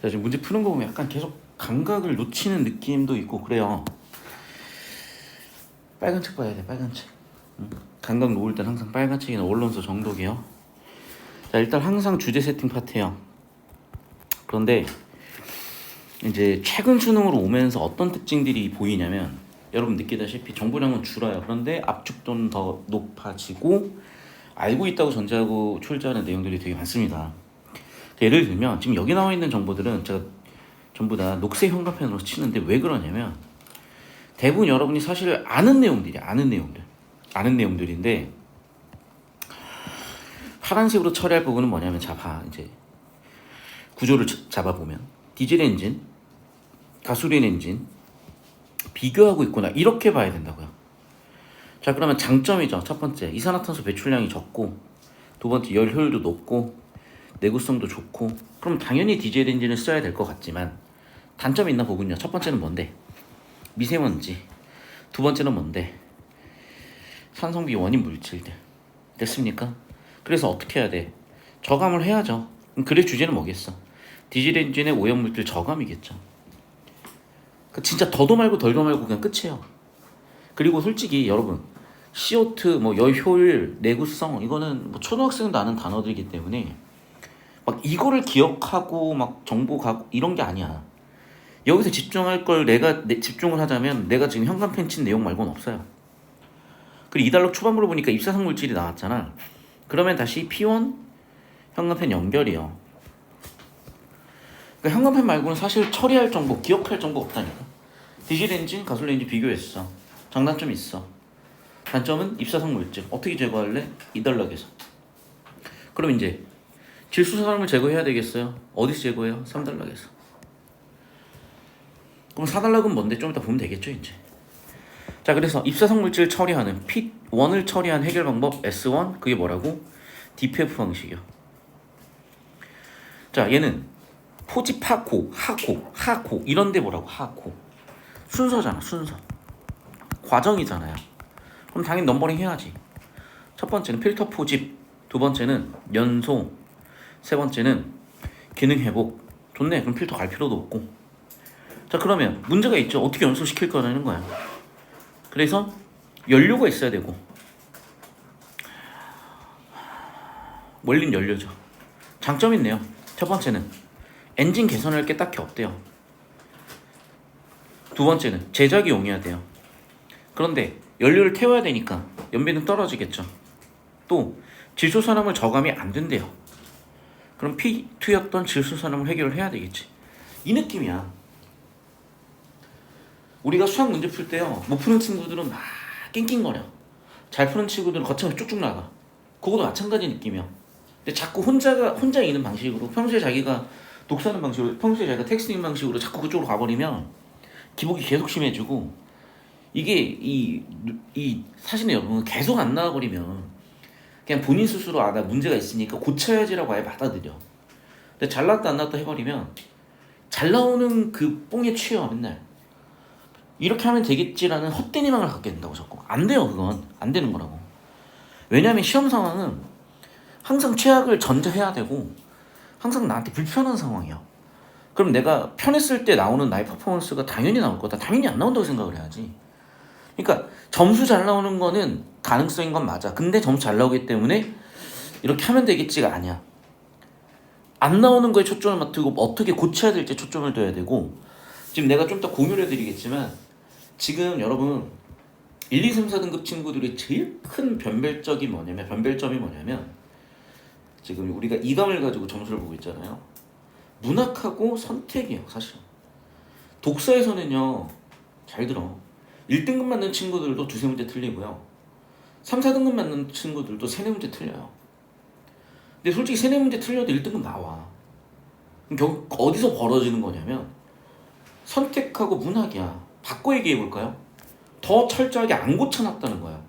자, 지금 문제 푸는 거 보면 약간 계속 감각을 놓치는 느낌도 있고 그래요. 빨간 책 봐야 돼, 빨간 책. 감각 놓을 땐 항상 빨간 책이나 언론서 정독이요. 자, 일단 항상 주제 세팅 파트예요. 그런데 이제 최근 수능으로 오면서 어떤 특징들이 보이냐면, 여러분 느끼다시피 정보량은 줄어요. 그런데 압축도는 더 높아지고 알고 있다고 전제하고 출제하는 내용들이 되게 많습니다. 예를 들면 지금 여기 나와 있는 정보들은 제가 전부 다 녹색 형광펜으로 치는데, 왜 그러냐면 대부분 여러분이 사실 아는 내용들인데, 파란색으로 처리할 부분은 뭐냐면, 자 봐, 이제 구조를 잡아보면 디젤 엔진, 가솔린 엔진 비교하고 있구나, 이렇게 봐야 된다고요. 자, 그러면 장점이죠. 첫 번째, 이산화탄소 배출량이 적고, 두 번째, 열 효율도 높고, 내구성도 좋고. 그럼 당연히 디젤 엔진을 써야 될 것 같지만 단점이 있나 보군요. 첫 번째는 뭔데? 미세먼지. 두 번째는 뭔데? 산성비 원인 물질들. 됐습니까? 그래서 어떻게 해야 돼? 저감을 해야죠. 그래 주제는 뭐겠어? 디젤 엔진의 오염물질 저감이겠죠. 진짜 더도 말고 덜도 말고 그냥 끝이에요. 그리고 솔직히 여러분, CO2, 열 효율, 내구성, 이거는 초등학생도 아는 단어들이기 때문에 막 이거를 기억하고 막 정보 가고 이런 게 아니야. 여기서 집중할 걸 집중을 하자면 내가 지금 형광펜 친 내용 말고는 없어요. 그리고 이달록 초반부로 보니까 입사성 물질이 나왔잖아. 그러면 다시 P1 형광펜 연결이요. 그러니까 형광펜 말고는 사실 처리할 정보, 기억할 정보 없다니까. 디젤 엔진, 가솔린 엔진 비교했어. 장단점이 있어. 단점은 입사성 물질. 어떻게 제거할래? 이달락에서. 그럼 이제 질소산화물 제거해야 되겠어요. 어디서 제거해요? 3단락에서. 그럼 4단락은 뭔데? 좀 이따 보면 되겠죠, 이제. 자, 그래서 입사성 물질 처리하는 P1을 처리한 해결 방법 S1, 그게 뭐라고? DPF 방식이요. 자, 얘는 포집하고 하고 이런데 뭐라고? 하고. 순서잖아, 순서. 과정이잖아요. 그럼 당연히 넘버링 해야지. 첫 번째는 필터 포집, 두 번째는 연소, 세 번째는 기능 회복. 좋네. 그럼 필터 갈 필요도 없고. 자, 그러면 문제가 있죠. 어떻게 연소시킬 거라는 거야. 그래서 연료가 있어야 되고, 원린 연료죠. 장점이 있네요. 첫 번째는 엔진 개선할 게 딱히 없대요. 두 번째는 제작이 용이해야 돼요. 그런데 연료를 태워야 되니까 연비는 떨어지겠죠. 또 질소산화물 저감이 안 된대요. 그럼 P2였던 질소산화물 해결을 해야 되겠지. 이 느낌이야. 우리가 수학 문제 풀 때요, 못 푸는 친구들은 막 낑낑거려. 잘 푸는 친구들은 거창하게 쭉쭉 나가. 그것도 마찬가지 느낌이야. 근데 자꾸 혼자 읽는 방식으로, 평소에 자기가 독서하는 방식으로, 평소에 자기가 텍스팅 방식으로 자꾸 그쪽으로 가버리면 기복이 계속 심해지고, 이게 사실은 여러분 계속 안 나와버리면 그냥 본인 스스로 나 문제가 있으니까 고쳐야지라고 아예 받아들여. 근데 잘 나왔다 안 나왔다 해버리면 잘 나오는 그 뽕에 취해요, 맨날. 이렇게 하면 되겠지라는 헛된 희망을 갖게 된다고 자꾸. 안 돼요, 그건. 안 되는 거라고. 왜냐하면 시험 상황은 항상 최악을 전제해야 되고 항상 나한테 불편한 상황이야. 그럼 내가 편했을 때 나오는 나의 퍼포먼스가 당연히 나올 거다. 당연히 안 나온다고 생각을 해야지. 그러니까 점수 잘 나오는 거는 가능성인 건 맞아. 근데 점수 잘 나오기 때문에 이렇게 하면 되겠지가 아니야. 안 나오는 거에 초점을 맞추고 어떻게 고쳐야 될지 초점을 둬야 되고, 지금 내가 좀 더 공유를 해드리겠지만, 지금 여러분 1, 2, 3, 4등급 친구들이 제일 큰 변별점이 뭐냐면 지금 우리가 이감을 가지고 점수를 보고 있잖아요. 문학하고 선택이에요, 사실. 독서에서는요, 잘 들어. 1등급 맞는 친구들도 두세 문제 틀리고요. 3, 4등급 맞는 친구들도 세네 문제 틀려요. 근데 솔직히 세네 문제 틀려도 1등급 나와. 그럼 어디서 벌어지는 거냐면 선택하고 문학이야. 바꿔 얘기해 볼까요? 더 철저하게 안 고쳐놨다는 거야.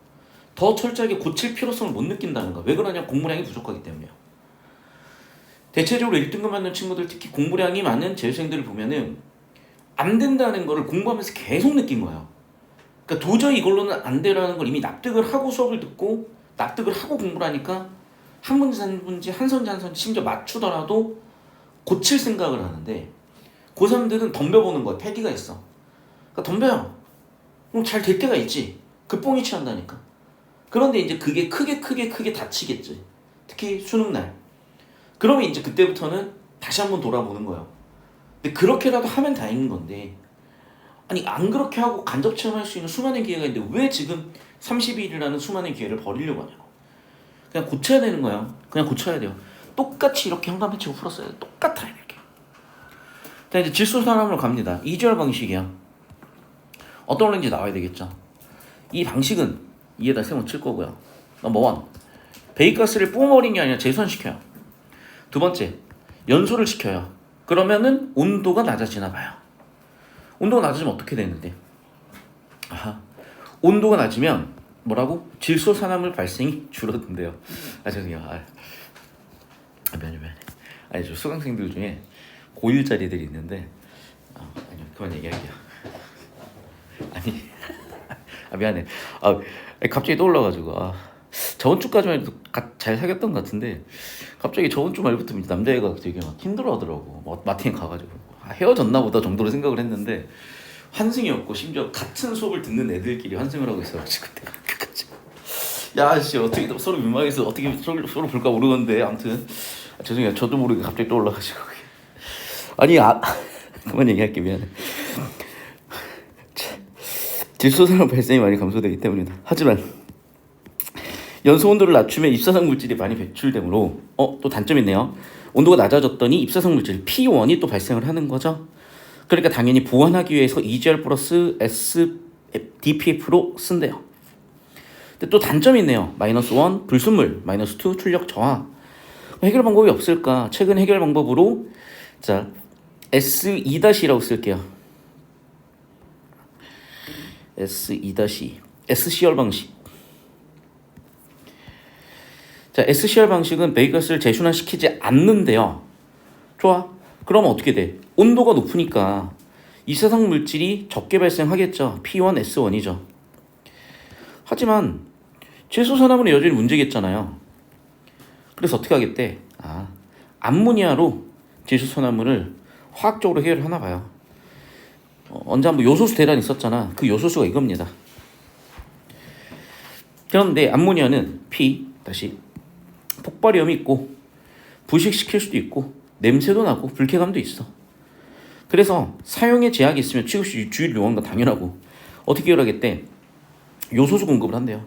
더 철저하게 고칠 필요성을 못 느낀다는 거야. 왜 그러냐? 공부량이 부족하기 때문이에요. 대체적으로 1등급 맞는 친구들, 특히 공부량이 많은 재수생들을 보면은 안 된다는 거를 공부하면서 계속 느낀 거예요. 그러니까 도저히 이걸로는 안 되라는 걸 이미 납득을 하고 수업을 듣고 납득을 하고 공부를 하니까 한 문제 한 문제, 한 선지 한 선지 심지어 맞추더라도 고칠 생각을 하는데, 고3들은 덤벼보는 거야. 패기가 있어. 그러니까 덤벼요. 그럼 잘 될 때가 있지. 그 뽕이 취한다니까. 그런데 이제 그게 크게 다치겠지. 특히 수능날. 그러면 이제 그때부터는 다시 한번 돌아보는 거예요. 근데 그렇게라도 하면 다행인 건데, 아니 안 그렇게 하고 간접 체험할 수 있는 수많은 기회가 있는데 왜 지금 30일이라는 수많은 기회를 버리려고 하냐고. 그냥 고쳐야 되는 거야. 그냥 고쳐야 돼요. 똑같이 이렇게 현감 해치고 풀었어야 돼. 똑같아요 이렇게. 자 이제 질소산업으로 갑니다. 2절 방식이야. 어떤 원리인지 나와야 되겠죠. 이 방식은 이에다 세모 칠 거고요. 넘버 1. 배기가스를 뿜어버린 게 아니라 재선시켜요. 두 번째, 연소를 시켜요. 그러면은 온도가 낮아지나 봐요. 온도가 낮아지면 어떻게 되는데? 아하. 온도가 낮으면 뭐라고? 질소산화물 발생이 줄어든대요. 죄송해요. 미안해. 아니 저 수강생들 중에 고1짜리들이 있는데 아니요 그만 얘기할게요. 미안해. 갑자기 떠올라가지고 저번 주까지만 해도 잘 사귀었던 것 같은데 갑자기 저번 주 말부터 남자애가 되게 막 힘들어하더라고. 마틴 가가지고 헤어졌나 보다 정도로 생각을 했는데 환승이 없고 심지어 같은 수업을 듣는 애들끼리 환승을 하고 있어가지고 내가 끝까지 야씨 어떻게 서로 민망해서 어떻게 서로 볼까 모르겠는데 아무튼 죄송해요. 저도 모르게 갑자기 떠올라가지고 아니 그만 얘기할게. 미안해. 질소산업 발생이 많이 감소되기 때문이다. 하지만 연소 온도를 낮추면 입사성 물질이 많이 배출되므로 또 단점이 있네요. 온도가 낮아졌더니 입사성 물질 P1이 또 발생을 하는 거죠. 그러니까 당연히 보완하기 위해서 EGR 플러스 SDPF로 쓴대요. 근데 또 단점이 있네요. -1 불순물, -2 출력 저하. 해결 방법이 없을까? 최근 해결 방법으로 자 S2-라고 쓸게요. S2- SCR 방식. 자, SCR 방식은 배기가스를 재순환시키지 않는데요. 좋아. 그럼 어떻게 돼? 온도가 높으니까 이산화탄소 물질이 적게 발생하겠죠. P1, S1이죠. 하지만 질소산화물은 여전히 문제겠잖아요. 그래서 어떻게 하겠대? 암모니아로 질소산화물을 화학적으로 해결을 하나 봐요. 언제 한번 요소수 대란 있었잖아. 그 요소수가 이겁니다. 그런데 암모니아는 P 다시 폭발위험이 있고 부식시킬 수도 있고 냄새도 나고 불쾌감도 있어. 그래서 사용에 제약이 있으면 취급시 주의를 요하는 건 당연하고 어떻게 해결하겠대? 요소수 공급을 한대요.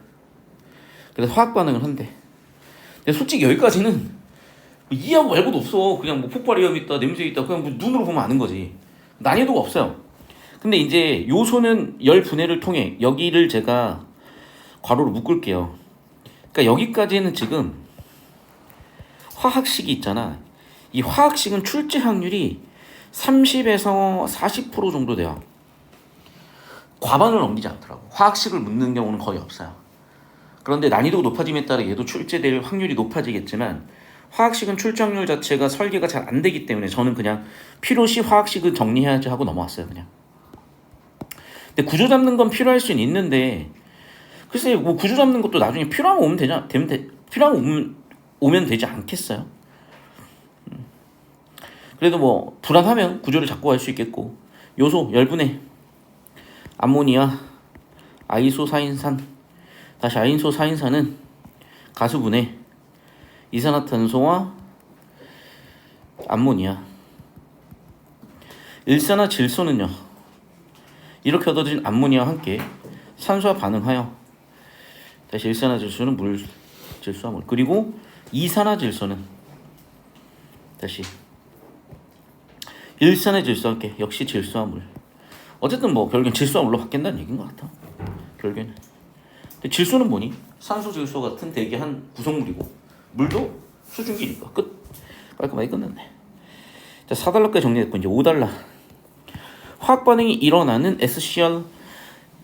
그래서 화학 반응을 한대. 근데 솔직히 여기까지는 이해하고 말고도 없어. 그냥 뭐 폭발 위험이 있다, 냄새 있다, 그냥 뭐 눈으로 보면 아는 거지. 난이도가 없어요. 근데 이제 요소는 열 분해를 통해 여기를 제가 괄호로 묶을게요. 그러니까 여기까지는 지금 화학식이 있잖아. 이 화학식은 출제 확률이 30에서 40% 정도 돼요. 과반을 넘기지 않더라고. 화학식을 묻는 경우는 거의 없어요. 그런데 난이도가 높아짐에 따라 얘도 출제될 확률이 높아지겠지만 화학식은 출제 확률 자체가 설계가 잘 안 되기 때문에 저는 그냥 필요시 화학식은 정리해야지 하고 넘어왔어요. 그냥. 근데 구조 잡는 건 필요할 수는 있는데 글쎄 뭐 구조 잡는 것도 나중에 필요하면 오면 되지 않겠어요? 그래도 뭐 불안하면 구조를 잡고 갈 수 있겠고 요소 열분해 암모니아 아이소사인산 다시 아이소사인산은 가수분해 이산화탄소와 암모니아 일산화질소는요 이렇게 얻어진 암모니아와 함께 산소와 반응하여 다시 일산화질소는 물 질소화물 그리고 이산화질소는 다시 일산화질소와 함께 역시 질소화물. 어쨌든 뭐 결국엔 질소화물로 바뀐다는 얘기인 것 같아. 결국에는. 근데 질소는 뭐니? 산소 질소 같은 대기한 구성물이고 물도 수증기니까 끝. 깔끔하게 끝났네. 자 4달러까지 정리했고 이제 5달러. 화학 반응이 일어나는 SCR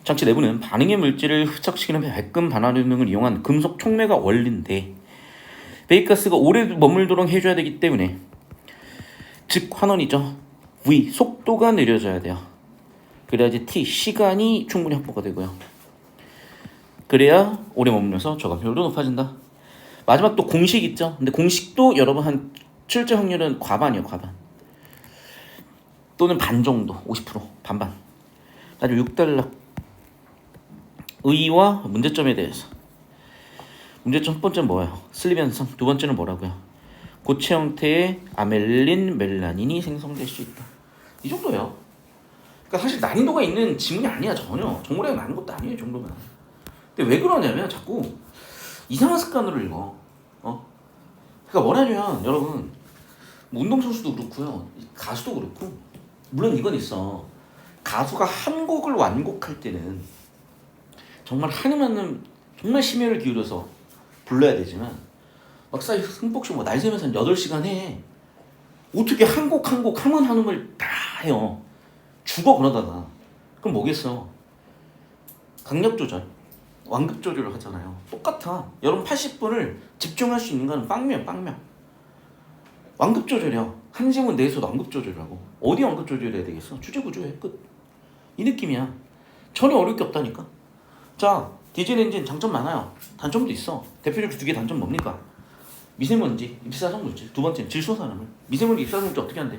장치 내부는 반응의 물질을 흡착시키는 발금 반환 등을 이용한 금속 촉매가 원리인데 배기가스가 오래 머물도록 해줘야 되기 때문에 즉 환원이죠. V 속도가 느려져야 돼요. 그래야지 T 시간이 충분히 확보가 되고요. 그래야 오래 머물면서 저감 효율도 높아진다. 마지막 또 공식 있죠. 근데 공식도 여러분 한 출제 확률은 과반이에요. 과반. 또는 반 정도 50% 반반. 나중에 6단락 의의와 문제점에 대해서. 문제점 첫 번째는 뭐예요? 슬립 현상. 두 번째는 뭐라고요? 고체 형태의 아멜린 멜라닌이 생성될 수 있다. 이 정도예요. 그러니까 사실 난이도가 있는 지문이 아니야. 전혀 정보량이 많은 것도 아니에요. 이 정도면. 근데 왜 그러냐면 자꾸 이상한 습관으로 읽어. 그러니까 뭐냐면 여러분 뭐 운동선수도 그렇고요. 가수도 그렇고 물론 이건 있어. 가수가 한 곡을 완곡할 때는 정말 한음한음 정말 심혈을 기울여서 불러야 되지만 막상 흥복쇼 뭐 날 새면서 한 8시간 해. 어떻게 한 곡 한 곡 한음 한음을 다 해요. 죽어 그러다가. 그럼 뭐겠어. 강약 조절, 완급 조절을 하잖아요. 똑같아. 여러분 80분을 집중할 수 있는 건 빵면. 완급 조절이야. 한 지문 내에서도 완급 조절이라고. 어디 완급 조절해야 되겠어? 주제 구조해. 끝. 이 느낌이야. 전혀 어려울 게 없다니까. 자, 디젤 엔진 장점 많아요. 단점도 있어. 대표적으로 2개 단점 뭡니까? 미세먼지, 입사성 물질. 두 번째는 질소산화물. 미세먼지, 입사성 물질 어떻게 한대?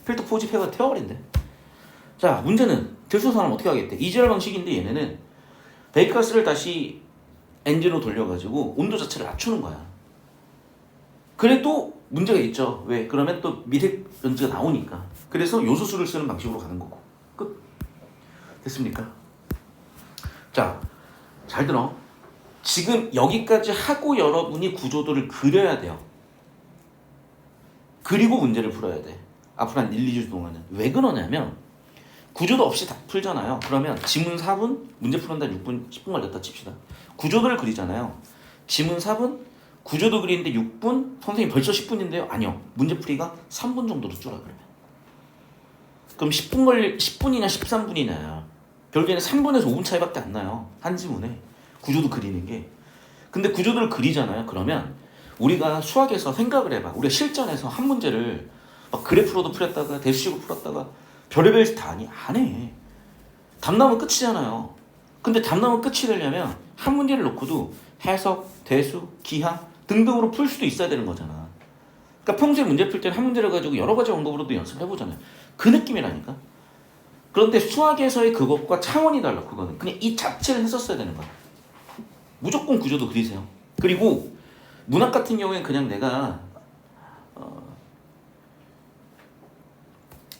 필터 포집해가 태워버린대. 자, 문제는 질소산화물 어떻게 하겠대? 이지랄 방식인데 얘네는 배기가스를 다시 엔진으로 돌려가지고 온도 자체를 낮추는 거야. 그래도 문제가 있죠. 왜? 그러면 또 미세먼지가 나오니까. 그래서 요소수를 쓰는 방식으로 가는 거고. 끝. 됐습니까? 자, 잘 들어. 지금 여기까지 하고 여러분이 구조도를 그려야 돼요. 그리고 문제를 풀어야 돼. 앞으로 한 1, 2주 동안은. 왜 그러냐면 구조도 없이 다 풀잖아요. 그러면 지문 4분, 문제 푸는데 6분, 10분 걸렸다 칩시다. 구조도를 그리잖아요. 지문 4분, 구조도 그리는데 6분, 선생님 벌써 10분인데요? 아니요. 문제 풀이가 3분 정도로 줄어 그러면. 그럼 10분이냐 13분이냐. 결국에는 3분에서 5분 차이밖에 안 나요. 한 지문에. 구조도 그리는 게. 근데 구조도를 그리잖아요. 그러면 우리가 수학에서 생각을 해봐. 우리가 실전에서 한 문제를 막 그래프로도 풀었다가 대식으로 풀었다가 별의별 짓 다 안 해. 답 나오면 끝이잖아요. 근데 답 나오면 끝이 되려면 한 문제를 놓고도 해석, 대수, 기하 등등으로 풀 수도 있어야 되는 거잖아. 그러니까 평소에 문제 풀 때는 한 문제를 가지고 여러 가지 방법으로도 연습을 해보잖아요. 그 느낌이라니까. 그런데 수학에서의 그것과 차원이 달라. 그거는 그냥 이 자체를 했었어야 되는 거야. 무조건 구조도 그리세요. 그리고 문학 같은 경우에는 그냥 내가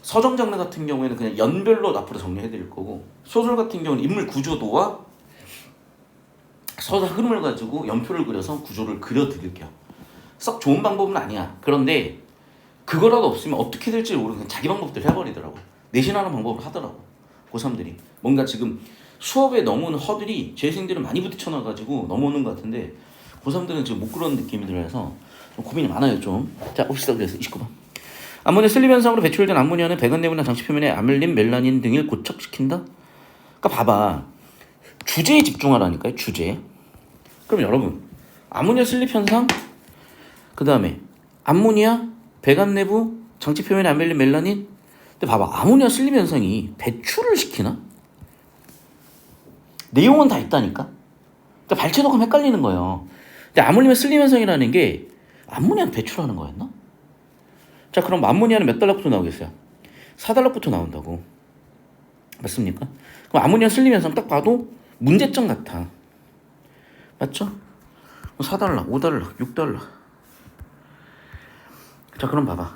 서정 장르 같은 경우에는 그냥 연별로 앞으로 정리해드릴 거고, 소설 같은 경우는 인물 구조도와 서사 흐름을 가지고 연표를 그려서 구조를 그려드릴게요. 썩 좋은 방법은 아니야. 그런데 그거라도 없으면 어떻게 될지 모르고 그냥 자기 방법대로 해버리더라고. 내신하는 방법을 하더라고. 고3들이. 뭔가 지금 수업에 넘어오는 허들이 재생들은 많이 부딪혀놔가지고 넘어오는 것 같은데 고3들은 지금 못 그러는 느낌이 들어서 좀 고민이 많아요 좀. 자 봅시다. 그래서 29번. 암모니아 슬립 현상으로 배출된 암모니아는 배관 내부나 장치 표면에 아멜린, 멜라닌 등을 고착시킨다. 그러니까 봐봐. 주제에 집중하라니까요. 주제. 그럼 여러분 암모니아 슬립 현상, 그 다음에 암모니아, 배관 내부, 장치 표면에 아멜린, 멜라닌. 근데 봐봐. 암모니아 슬립 현상이 배출을 시키나? 내용은 다 있다니까. 그러니까 발췌도가 헷갈리는 거예요. 근데 아몰리아 슬립 현상이라는 게 암모니아는 배출하는 거였나? 자, 그럼 암모니아는 몇 달러부터 나오겠어요? 4달러부터 나온다고. 맞습니까? 그럼 아모니아 슬립 현상 딱 봐도 문제점 같아. 맞죠? 4달러, 5달러, 6달러. 자, 그럼 봐봐.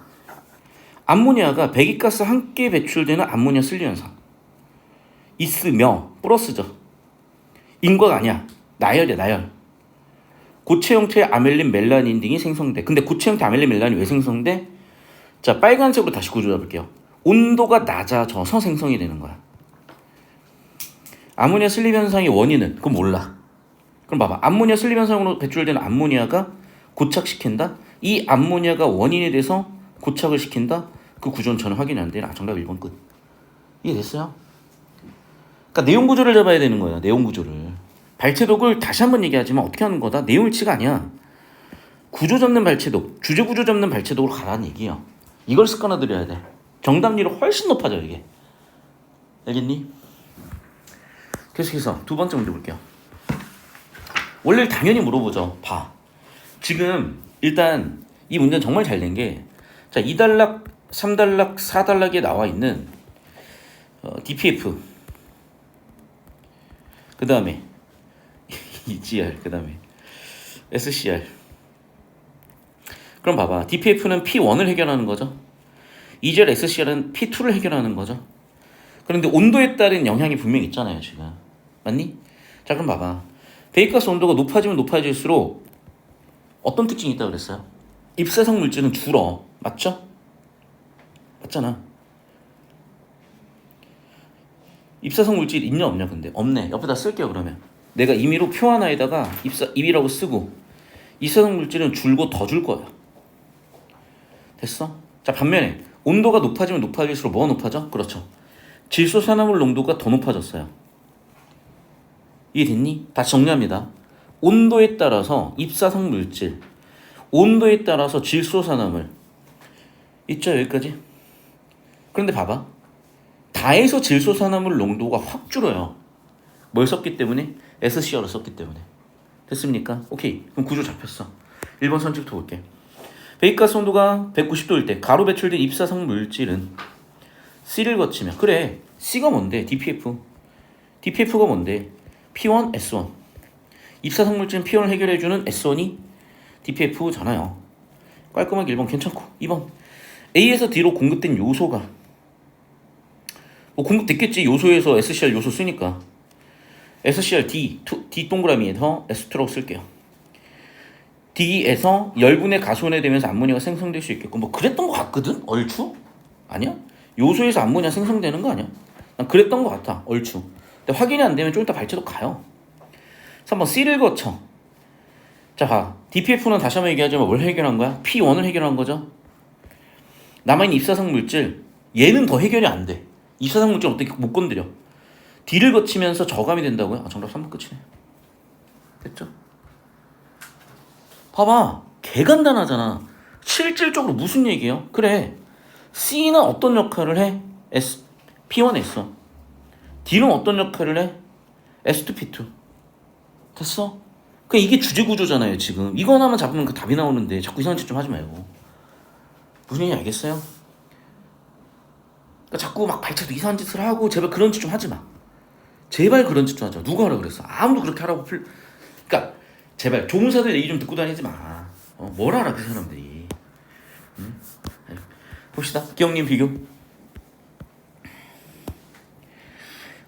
암모니아가 배기가스 함께 배출되는 암모니아 슬립 현상. 있으며 플러스죠. 인과가 아니야. 나열이야, 나열. 고체 형태의 아멜린, 멜라닌 등이 생성돼. 근데 고체 형태 아멜린, 멜라닌이 왜 생성돼? 자, 빨간색으로 다시 구조 잡을게요. 온도가 낮아져서 생성이 되는 거야. 아모니아 슬립 현상의 원인은? 그건 몰라. 그럼 봐봐. 암모니아 슬립 현상으로 배출되는 암모니아가 고착시킨다? 이 암모니아가 원인이 돼서 고착을 시킨다? 그 구조는 저는 확인이 안 돼. 정답 1번 끝. 이해됐어요? 그러니까 내용 구조를 잡아야 되는 거야. 내용 구조를. 발췌독을 다시 한번 얘기하지만 어떻게 하는 거다? 내용일치가 아니야. 구조 잡는 발췌독, 주제 구조 잡는 발췌독으로 가라는 얘기야. 이걸 습관화들여야 돼. 정답률이 훨씬 높아져 이게. 알겠니? 계속해서 두 번째 문제 볼게요. 원래 당연히 물어보죠. 봐. 지금 일단 이 문제는 정말 잘 된 게, 자, 2단락 3단락 4단락에 나와 있는 DPF 그 다음에 EGR 그 다음에 SCR. 그럼 봐봐, DPF는 P1을 해결하는 거죠. EGR, SCR은 P2를 해결하는 거죠. 그런데 온도에 따른 영향이 분명히 있잖아요 지금. 맞니? 자 그럼 봐봐, 배기가스 온도가 높아지면 높아질수록 어떤 특징이 있다고 그랬어요? 입사성 물질은 줄어. 맞죠? 맞잖아. 입사성 물질 있냐 없냐? 근데 없네. 옆에다 쓸게요. 그러면 내가 임의로 표 하나에다가 입이라고 쓰고 입사성 물질은 줄고 더 줄 거야. 됐어? 자 반면에 온도가 높아지면 높아질수록 뭐가 높아져? 그렇죠, 질소산화물 농도가 더 높아졌어요. 이해됐니? 다시 정리합니다. 온도에 따라서 입사성 물질, 온도에 따라서 질소산화물 있죠 여기까지. 그런데 봐봐, 다해서 질소산화물 농도가 확 줄어요. 뭘 썼기 때문에? SCR을 썼기 때문에. 됐습니까? 오케이, 그럼 구조 잡혔어. 1번 선지부터 볼게. 배기가스 온도가 190도일 때 가로 배출된 입사성 물질은 C를 거치면, 그래 C가 뭔데? DPF가 뭔데? P1, S1. 입사성 물질은 P1을 해결해주는 S1이 DPF잖아요. 깔끔하게 1번 괜찮고. 2번 A에서 D로 공급된 요소가 뭐 공급됐겠지. 요소에서 SCR 요소 쓰니까 SCR D 동그라미에서 S2라고 쓸게요. D에서 열분의 가수원해되면서 암모니아가 생성될 수 있겠고, 뭐 그랬던 것 같거든? 얼추? 아니야? 요소에서 암모니아 생성되는 거 아니야? 난 그랬던 것 같아 얼추. 근데 확인이 안 되면 좀 이따 발제도 가요. 3번 C를 거쳐. 자 봐, DPF는 다시 한번 얘기하자면 뭘 해결한 거야? P1을 해결한 거죠. 남아있는 입사성 물질, 얘는 더 해결이 안 돼. 입사성 물질 어떻게 못 건드려. D를 거치면서 저감이 된다고요? 아, 정답 3번 끝이네. 됐죠? 봐봐, 개 간단하잖아. 실질적으로 무슨 얘기예요? 그래, C는 어떤 역할을 해? P1 S1. D는 어떤 역할을 해? S2 P2. 됐어? 그 이게 주제 구조잖아요 지금. 이거 하나만 잡으면 그 답이 나오는데 자꾸 이상한 짓 좀 하지 말고. 무슨 얘기 알겠어요? 그러니까 자꾸 막 발차도 이상한 짓을 하고, 제발 그런 짓 좀 하지 마. 제발 그런 짓 좀 하지 마. 누가 하라 그랬어? 아무도 그렇게 하라고 그러니까 제발 조무사들 얘기 좀 듣고 다니지 마. 뭘 알아 그 사람들이. 응? 봅시다. 기억님 비교.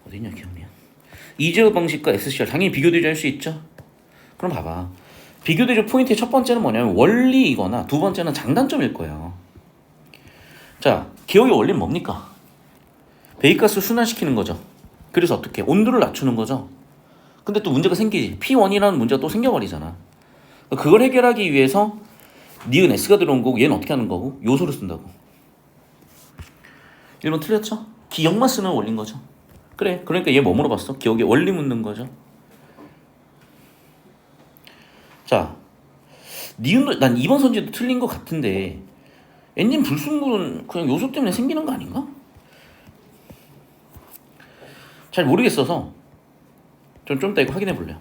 어디냐 기억님. 이제어 방식과 SCR 당연히 비교 대조할 수 있죠. 그럼 봐봐, 비교 대조 포인트의 첫 번째는 뭐냐면 원리이거나 두 번째는 장단점일 거예요. 자, 기억의 원리는 뭡니까? 배기가스 순환시키는 거죠. 그래서 어떻게? 온도를 낮추는 거죠. 근데 또 문제가 생기지. P1이라는 문제가 또 생겨버리잖아. 그걸 해결하기 위해서 니은 S가 들어온 거고, 얘는 어떻게 하는 거고? 요소를 쓴다고. 1번 틀렸죠? 기억만 쓰는 원리인 거죠. 그래, 그러니까 얘 뭐 물어봤어? 기억의 원리 묻는 거죠. 자, 니은도 난 2번 선지도 틀린 것 같은데, 엔진 불순물은 그냥 요소 때문에 생기는 거 아닌가? 잘 모르겠어서 좀 이따 이거 확인해 볼래요.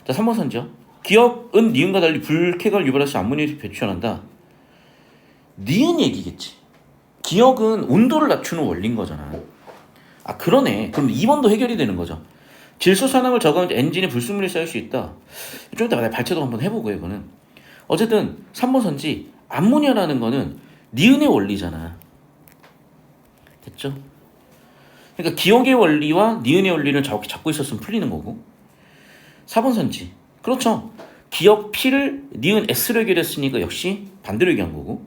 자, 3번 선지요. 기억은 니은과 달리 불쾌감을 유발할 수 암모니아를 배출한다. 니은 얘기겠지. 기억은 온도를 낮추는 원리인 거잖아. 아 그러네. 그럼 2번도 해결이 되는 거죠. 질소산화물 저감할 때 엔진에 불순물이 쌓일 수 있다. 좀 이따 발제도 한번 해보고요. 이거는 어쨌든 3번 선지 암모니아라는 거는 니은의 원리잖아. 됐죠? 그러니까 기억의 원리와 니은의 원리를 잡고 있었으면 풀리는 거고. 4번 선지 그렇죠. 기억 P를 니은 S로 해결했으니까 역시 반대로 얘기한 거고.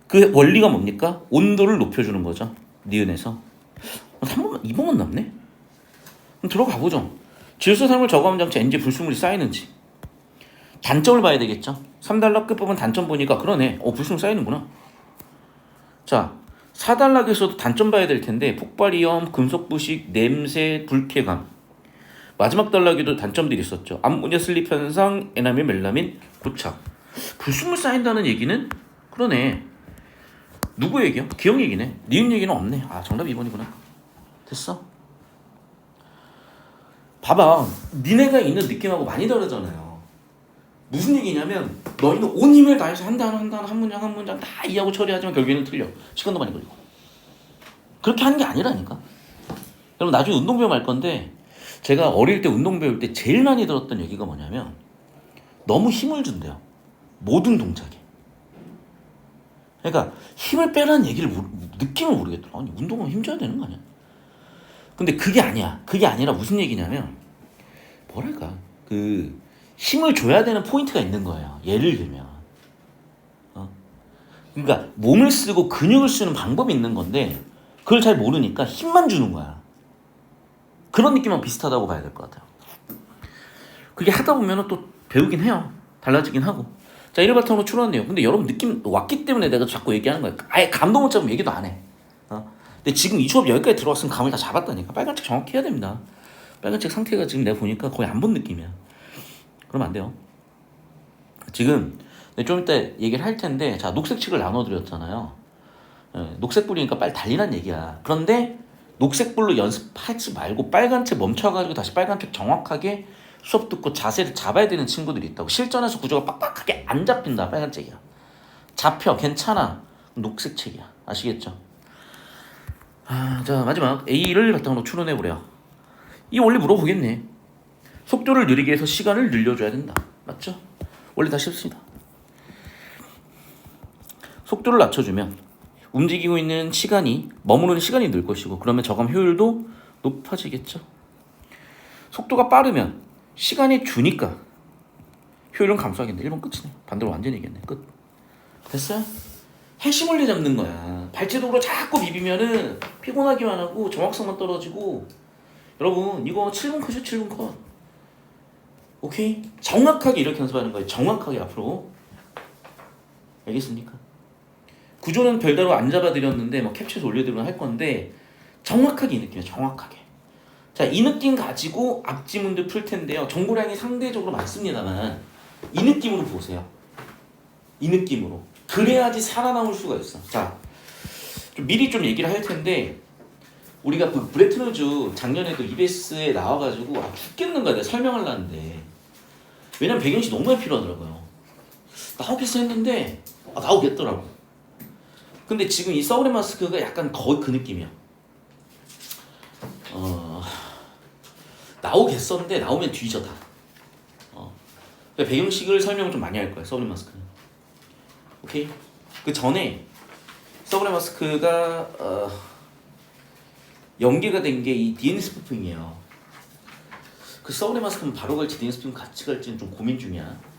그 원리가 뭡니까? 온도를 높여주는 거죠. 니은에서. 3번만 2번만 남네? 그럼 들어가 보죠. 질소산물 저감함 장치 엔진 불순물이 쌓이는지. 단점을 봐야 되겠죠. 3단락 끝부분 단점 보니까 그러네. 불순물 쌓이는구나. 자, 4단락에서도 단점 봐야 될 텐데 폭발 위험, 금속 부식, 냄새, 불쾌감. 마지막 단락에도 단점들이 있었죠. 암모니아 슬립 현상, 에나멜, 멜라민, 고착. 불순물 쌓인다는 얘기는 그러네. 누구 얘기야? 기억 얘기네. 니은 얘기는 없네. 아, 정답 2번이구나. 됐어? 봐봐, 니네가 있는 느낌하고 많이 다르잖아요. 무슨 얘기냐면 너희는 온 힘을 다해서 한 단어 한 단어 한 문장 한 문장 다 이해하고 처리하지만 결국에는 틀려. 시간도 많이 걸리고. 그렇게 하는 게 아니라니까. 여러분 나중에 운동 배우면 알 건데 제가 어릴 때 운동 배울 때 제일 많이 들었던 얘기가 뭐냐면 너무 힘을 준대요. 모든 동작에. 그러니까 힘을 빼라는 얘기를 느낌을 모르겠더라. 아니 운동은 힘 줘야 되는 거 아니야? 근데 그게 아니야. 그게 아니라 무슨 얘기냐면 뭐랄까 그 힘을 줘야 되는 포인트가 있는 거예요. 예를 들면 그러니까 몸을 쓰고 근육을 쓰는 방법이 있는 건데 그걸 잘 모르니까 힘만 주는 거야. 그런 느낌만 비슷하다고 봐야 될 것 같아요. 그게 하다 보면 또 배우긴 해요. 달라지긴 하고. 자, 1일 바탕으로 추론했네요. 근데 여러분 느낌 왔기 때문에 내가 자꾸 얘기하는 거야. 아예 감도 못 잡으면 얘기도 안 해. 근데 지금 이 수업 여기까지 들어왔으면 감을 다 잡았다니까. 빨간책 정확히 해야 됩니다. 빨간책 상태가 지금 내가 보니까 거의 안 본 느낌이야. 그러면 안 돼요. 지금 좀 이따 얘기를 할 텐데 자 녹색 칙을 나눠드렸잖아요. 녹색 불이니까 빨리 달리란 얘기야. 그런데 녹색 불로 연습하지 말고 빨간 책 멈춰가지고 다시 빨간 책 정확하게 수업 듣고 자세를 잡아야 되는 친구들이 있다고. 실전에서 구조가 빡빡하게 안 잡힌다. 빨간 책이야. 잡혀 괜찮아. 녹색 책이야. 아시겠죠? 자 마지막 A를 바탕으로 추론해보래요. 이 원래 물어보겠네. 속도를 느리게 해서 시간을 늘려줘야 된다. 맞죠? 원래 다 쉽습니다. 속도를 낮춰주면 움직이고 있는 시간이 머무르는 시간이 늘 것이고 그러면 저감 효율도 높아지겠죠. 속도가 빠르면 시간이 주니까 효율은 감소하겠네. 1번 끝이네. 반대로 완전히 이겼네. 끝. 됐어요? 핵심을 내잡는 거야. 발제도로 자꾸 비비면은 피곤하기만 하고 정확성만 떨어지고. 여러분 이거 7분 컷이요. 7분 컷. 오케이? 정확하게 이렇게 연습하는 거예요. 정확하게 앞으로. 알겠습니까? 구조는 별대로 안 잡아드렸는데 뭐 캡처해서 올려드리거나 할 건데 정확하게 이 느낌이에요. 정확하게. 자, 이 느낌 가지고 앞지문들 풀 텐데요. 정보량이 상대적으로 많습니다만 이 느낌으로 보세요. 이 느낌으로. 그래야지 살아남을 수가 있어. 자, 좀 미리 좀 얘기를 할 텐데 우리가 그 브레튼 루즈 작년에도 EBS에 나와가지고 죽겠는 거야. 내가 설명을 하는데 왜냐면 배경시 너무 많이 필요하더라고요. 나오겠어 했는데 나오겠더라고. 근데 지금 이 서브레 마스크가 약간 거의 그 느낌이야. 나오겠었는데 나오면 뒤져 다. 그러니까 배경식을 설명을 좀 많이 할 거야. 서브레 마스크는. 오케이. 그 전에 서브레 마스크가 연계가 된 게 이 DNS 스푸핑이에요. 그 서브레 마스크는 바로 갈지 DNS 스푸핑 같이 갈지는 좀 고민 중이야.